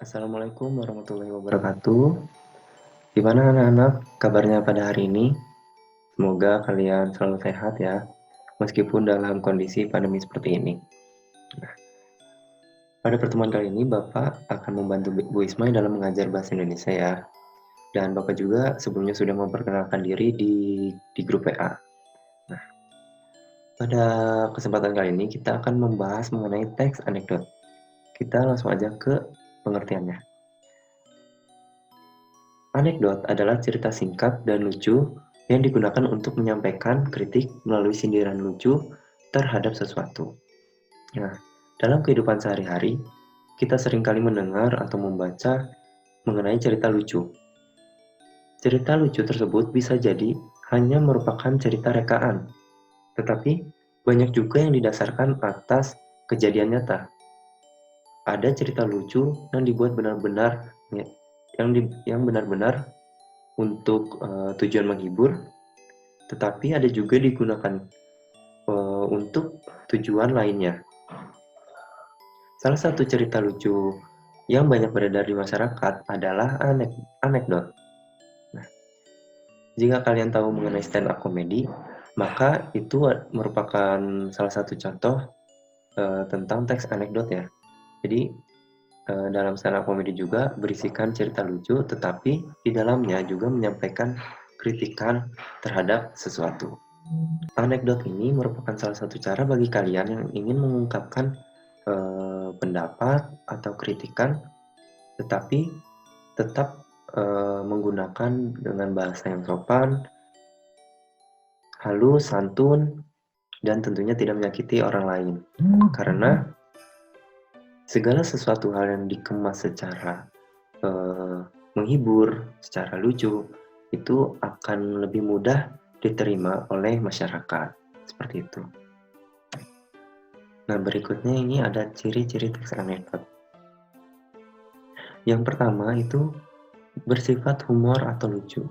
Assalamualaikum warahmatullahi wabarakatuh. Gimana anak-anak kabarnya pada hari ini? Semoga kalian selalu sehat ya, meskipun dalam kondisi pandemi seperti ini. Pada pertemuan kali ini, Bapak akan membantu Bu Ismay dalam mengajar bahasa Indonesia ya. Dan Bapak juga sebelumnya sudah memperkenalkan diri di grup WA. Nah, pada kesempatan kali ini kita akan membahas mengenai teks anekdot. Kita langsung aja ke pengertiannya. Anekdot adalah cerita singkat dan lucu yang digunakan untuk menyampaikan kritik melalui sindiran lucu terhadap sesuatu. Nah, dalam kehidupan sehari-hari, kita seringkali mendengar atau membaca mengenai cerita lucu. Cerita lucu tersebut bisa jadi hanya merupakan cerita rekaan, tetapi banyak juga yang didasarkan atas kejadian nyata. Ada cerita lucu yang dibuat benar-benar yang benar-benar untuk tujuan menghibur, tetapi ada juga digunakan untuk tujuan lainnya. Salah satu cerita lucu yang banyak beredar di masyarakat adalah anekdot. Nah, jika kalian tahu mengenai stand up comedy, maka itu merupakan salah satu contoh tentang teks anekdot ya. Jadi dalam stand up comedy juga berisikan cerita lucu, tetapi di dalamnya juga menyampaikan kritikan terhadap sesuatu. Anekdot ini merupakan salah satu cara bagi kalian yang ingin mengungkapkan pendapat atau kritikan, tetapi tetap menggunakan dengan bahasa yang sopan, halus, santun, dan tentunya tidak menyakiti orang lain. Karena segala sesuatu hal yang dikemas secara menghibur, secara lucu, itu akan lebih mudah diterima oleh masyarakat. Seperti itu. Nah, berikutnya ini ada ciri-ciri teks anekdot. Yang pertama itu bersifat humor atau lucu.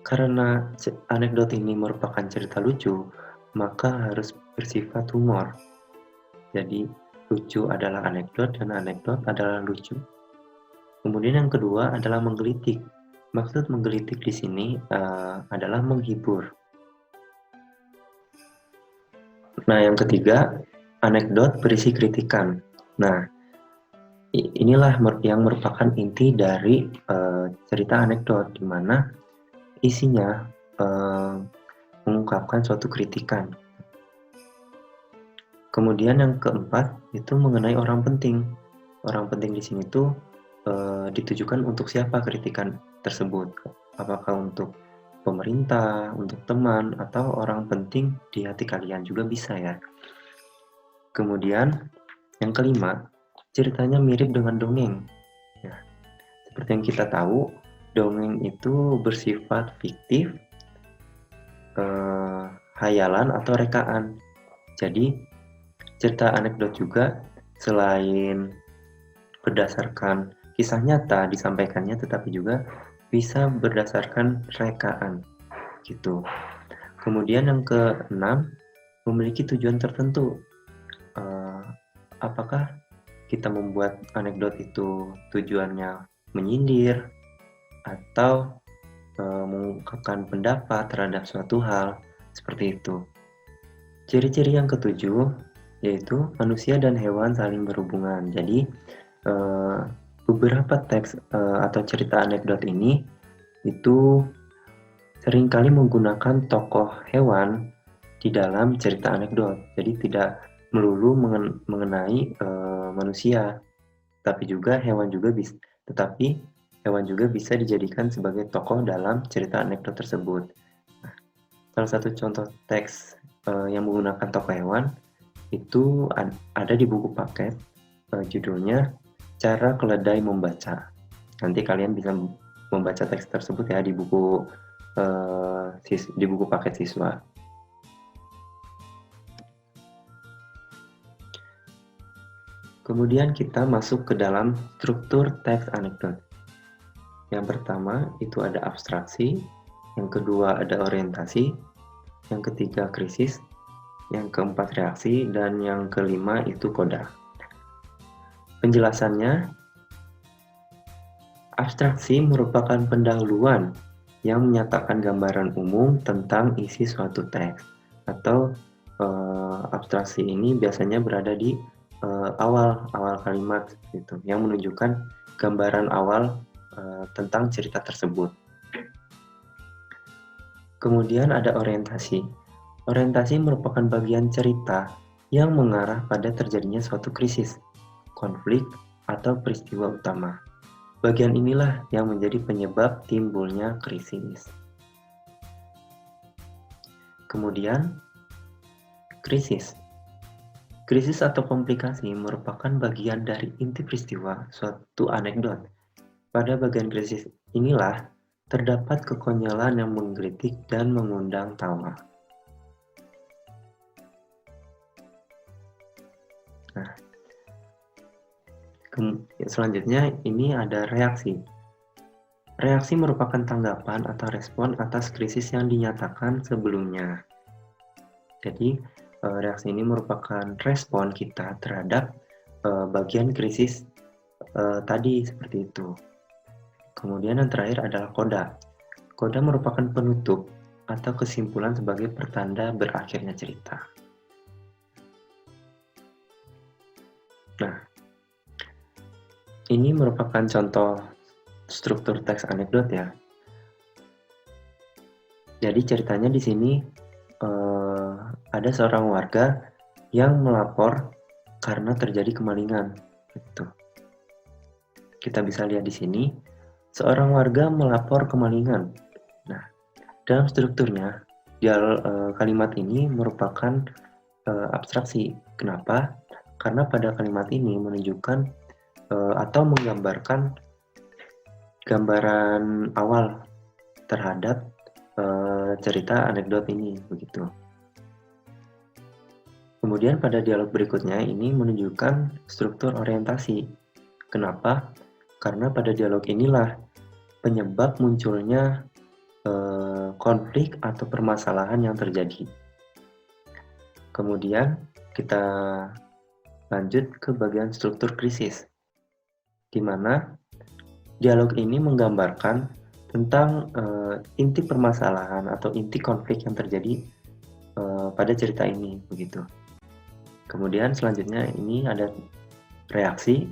Karena anekdot ini merupakan cerita lucu, maka harus bersifat humor. Jadi, lucu adalah anekdot dan anekdot adalah lucu. Kemudian yang kedua adalah menggelitik. Maksud menggelitik di sini adalah menghibur. Nah, yang ketiga, anekdot berisi kritikan. Nah, inilah yang merupakan inti dari cerita anekdot, di mana isinya mengungkapkan suatu kritikan. Kemudian yang keempat itu mengenai orang penting. Orang penting di sini tuh ditujukan untuk siapa kritikan tersebut? Apakah untuk pemerintah, untuk teman, atau orang penting di hati kalian juga bisa ya. Kemudian yang kelima, ceritanya mirip dengan dongeng. Ya, seperti yang kita tahu, dongeng itu bersifat fiktif, hayalan atau rekaan. Jadi cerita anekdot juga selain berdasarkan kisah nyata disampaikannya, tetapi juga bisa berdasarkan rekaan gitu. Kemudian yang keenam, memiliki tujuan tertentu. Apakah kita membuat anekdot itu tujuannya menyindir atau mengungkapkan pendapat terhadap suatu hal, seperti itu. Ciri-ciri yang ketujuh yaitu manusia dan hewan saling berhubungan. Jadi beberapa teks atau cerita anekdot ini itu seringkali menggunakan tokoh hewan di dalam cerita anekdot. Jadi tidak melulu mengenai manusia, tapi juga hewan juga bisa. Tetapi hewan juga bisa dijadikan sebagai tokoh dalam cerita anekdot tersebut. Nah, salah satu contoh teks yang menggunakan tokoh hewan itu ada di buku paket, judulnya Cara Keledai Membaca. Nanti kalian bisa membaca teks tersebut ya di buku paket siswa. Kemudian kita masuk ke dalam struktur teks anekdot. Yang pertama itu ada abstraksi, yang kedua ada orientasi, yang ketiga krisis, yang keempat reaksi, dan yang kelima itu koda. Penjelasannya, Abstraksi merupakan pendahuluan yang menyatakan gambaran umum tentang isi suatu teks, atau abstraksi ini biasanya berada di awal kalimat gitu, yang menunjukkan gambaran awal tentang cerita tersebut. Kemudian ada orientasi. Orientasi merupakan bagian cerita yang mengarah pada terjadinya suatu krisis, konflik, atau peristiwa utama. Bagian inilah yang menjadi penyebab timbulnya krisis. Kemudian, krisis. Krisis atau komplikasi merupakan bagian dari inti peristiwa suatu anekdot. Pada bagian krisis inilah terdapat kekonyolan yang menggelitik dan mengundang tawa. Nah, selanjutnya ini ada reaksi. Reaksi merupakan tanggapan atau respon atas krisis yang dinyatakan sebelumnya. Jadi, reaksi ini merupakan respon kita terhadap bagian krisis tadi, seperti itu. Kemudian yang terakhir adalah koda. Koda merupakan penutup atau kesimpulan sebagai pertanda berakhirnya cerita. Nah, ini merupakan contoh struktur teks anekdot ya. Jadi ceritanya di sini ada seorang warga yang melapor karena terjadi kemalingan. Gitu. Kita bisa lihat di sini, seorang warga melapor kemalingan. Nah, dalam strukturnya, kalimat ini merupakan abstraksi. Kenapa? Karena pada kalimat ini menunjukkan atau menggambarkan gambaran awal terhadap cerita anekdot ini, begitu. Kemudian pada dialog berikutnya ini menunjukkan struktur orientasi. Kenapa? Karena pada dialog inilah penyebab munculnya konflik atau permasalahan yang terjadi. Kemudian kita lanjut ke bagian struktur krisis, di mana dialog ini menggambarkan tentang inti permasalahan atau inti konflik yang terjadi pada cerita ini, begitu. Kemudian selanjutnya ini ada reaksi,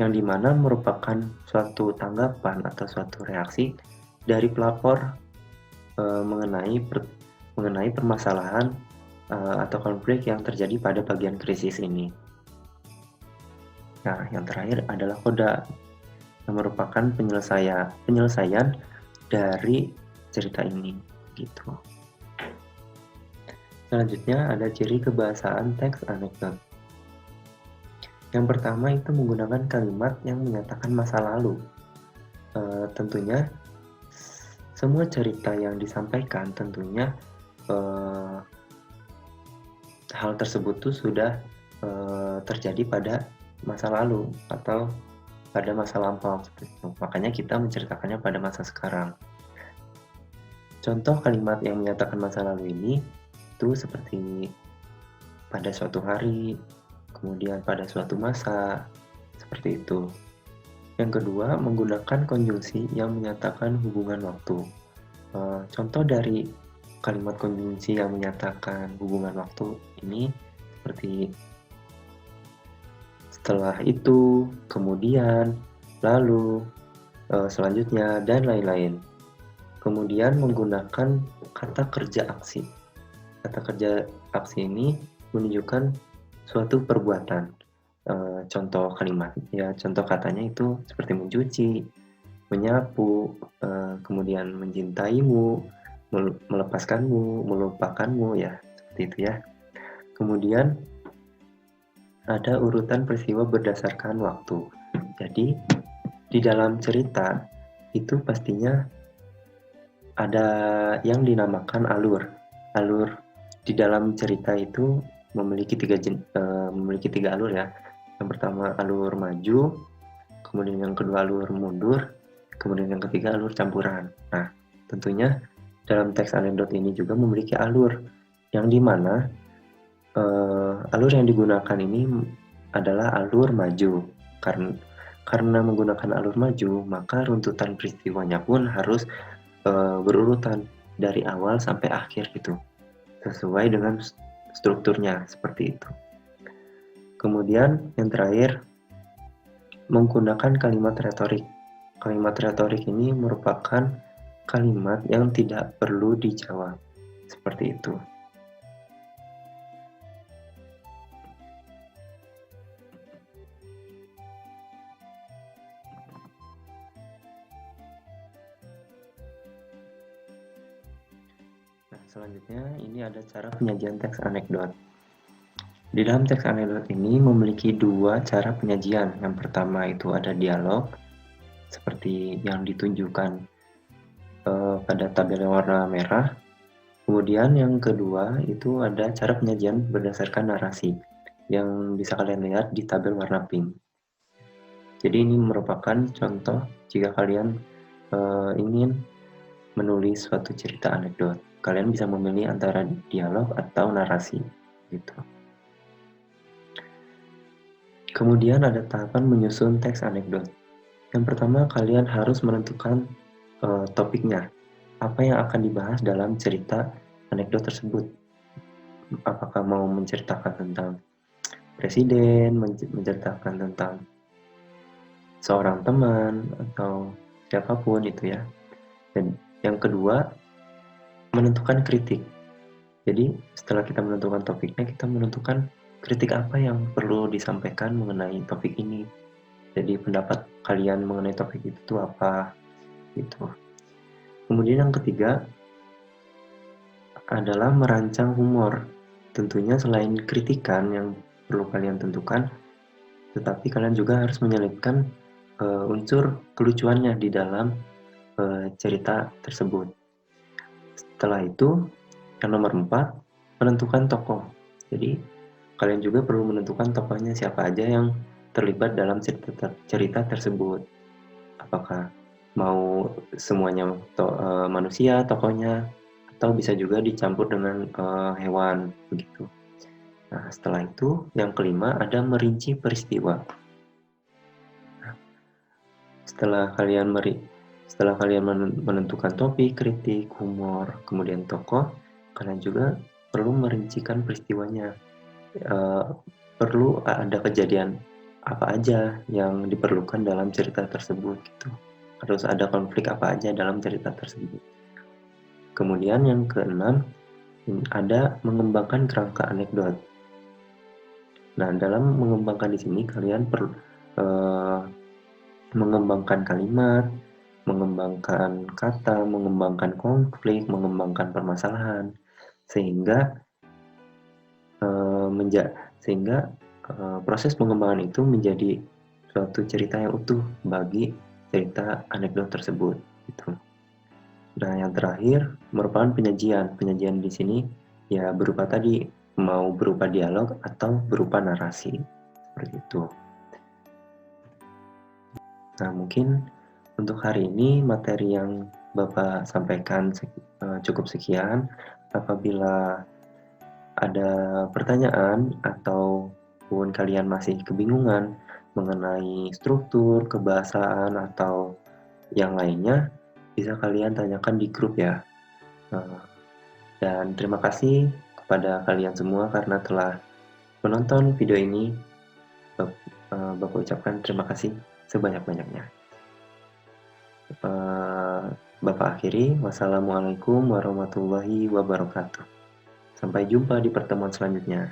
yang dimana merupakan suatu tanggapan atau suatu reaksi dari pelapor mengenai permasalahan atau konflik yang terjadi pada bagian krisis ini. Nah, yang terakhir adalah koda, yang merupakan penyelesaian dari cerita ini, gitu. Selanjutnya ada ciri kebahasaan teks anekdot. Yang pertama itu menggunakan kalimat yang menyatakan masa lalu. Tentunya semua cerita yang disampaikan tentunya hal tersebut tuh sudah terjadi pada masa lalu atau pada masa lampau, seperti itu. Makanya kita menceritakannya pada masa sekarang. Contoh kalimat yang menyatakan masa lalu ini itu seperti pada suatu hari, kemudian pada suatu masa, seperti itu. Yang kedua, menggunakan konjungsi yang menyatakan hubungan waktu. Contoh dari kalimat konjungsi yang menyatakan hubungan waktu ini seperti setelah itu, kemudian, lalu, selanjutnya, dan lain-lain. Kemudian menggunakan kata kerja aksi. Kata kerja aksi ini menunjukkan suatu perbuatan. Contoh kalimat, ya contoh katanya itu seperti mencuci, menyapu, kemudian mencintaimu, melepaskanmu, melupakanmu, ya seperti itu ya. Kemudian ada urutan peristiwa berdasarkan waktu. Jadi di dalam cerita itu pastinya ada yang dinamakan alur. Alur di dalam cerita itu memiliki tiga alur ya. Yang pertama alur maju, kemudian yang kedua alur mundur, kemudian yang ketiga alur campuran. Nah, tentunya dalam teks anekdot ini juga memiliki alur yang dimana alur yang digunakan ini adalah alur maju. Karena menggunakan alur maju, maka runtutan peristiwanya pun harus berurutan dari awal sampai akhir gitu, sesuai dengan strukturnya seperti itu. Kemudian yang terakhir, menggunakan kalimat retorik. Kalimat retorik ini merupakan kalimat yang tidak perlu dijawab, seperti itu. Nah, selanjutnya ini ada cara penyajian teks anekdot. Di dalam teks anekdot ini memiliki dua cara penyajian. Yang pertama itu ada dialog, seperti yang ditunjukkan pada tabel yang warna merah. Kemudian yang kedua itu ada cara penyajian berdasarkan narasi, yang bisa kalian lihat di tabel warna pink. Jadi ini merupakan contoh jika kalian ingin menulis suatu cerita anekdot. Kalian bisa memilih antara dialog atau narasi, gitu. Kemudian ada tahapan menyusun teks anekdot. Yang pertama, kalian harus menentukan topiknya. Apa yang akan dibahas dalam cerita anekdot tersebut. Apakah mau menceritakan tentang presiden, menceritakan tentang seorang teman, atau siapapun itu ya. Dan yang kedua, menentukan kritik. Jadi setelah kita menentukan topiknya, kita menentukan kritik apa yang perlu disampaikan mengenai topik ini. Jadi pendapat kalian mengenai topik itu apa, gitu. Kemudian yang ketiga adalah merancang humor. Tentunya selain kritikan yang perlu kalian tentukan, tetapi kalian juga harus menyelipkan unsur kelucuannya di dalam cerita tersebut. Setelah itu, yang nomor 4, menentukan tokoh. Jadi, kalian juga perlu menentukan tokohnya siapa aja yang terlibat dalam cerita tersebut. Apakah mau semuanya manusia tokohnya, atau bisa juga dicampur dengan hewan, begitu. Nah, setelah itu, yang kelima ada merinci peristiwa. Nah, setelah kalian menentukan topik, kritik, humor, kemudian tokoh, kalian juga perlu merincikan peristiwanya. Perlu ada kejadian apa aja yang diperlukan dalam cerita tersebut gitu. Harus ada konflik apa aja dalam cerita tersebut. Kemudian yang keenam ada mengembangkan kerangka anekdot. Nah, dalam mengembangkan di sini kalian perlu mengembangkan kalimat, mengembangkan kata, mengembangkan konflik, mengembangkan permasalahan, sehingga proses pengembangan itu menjadi suatu cerita yang utuh bagi cerita anekdot tersebut. Gitu. Nah, yang terakhir merupakan penyajian. Penyajian di sini ya berupa tadi, mau berupa dialog atau berupa narasi, seperti itu. Nah, mungkin untuk hari ini materi yang Bapak sampaikan cukup sekian. Apabila ada pertanyaan ataupun kalian masih kebingungan mengenai struktur, kebahasaan, atau yang lainnya, bisa kalian tanyakan di grup ya. Dan terima kasih kepada kalian semua karena telah menonton video ini. Bapak ucapkan terima kasih sebanyak-banyaknya. Bapak akhiri, wassalamualaikum warahmatullahi wabarakatuh. Sampai jumpa di pertemuan selanjutnya.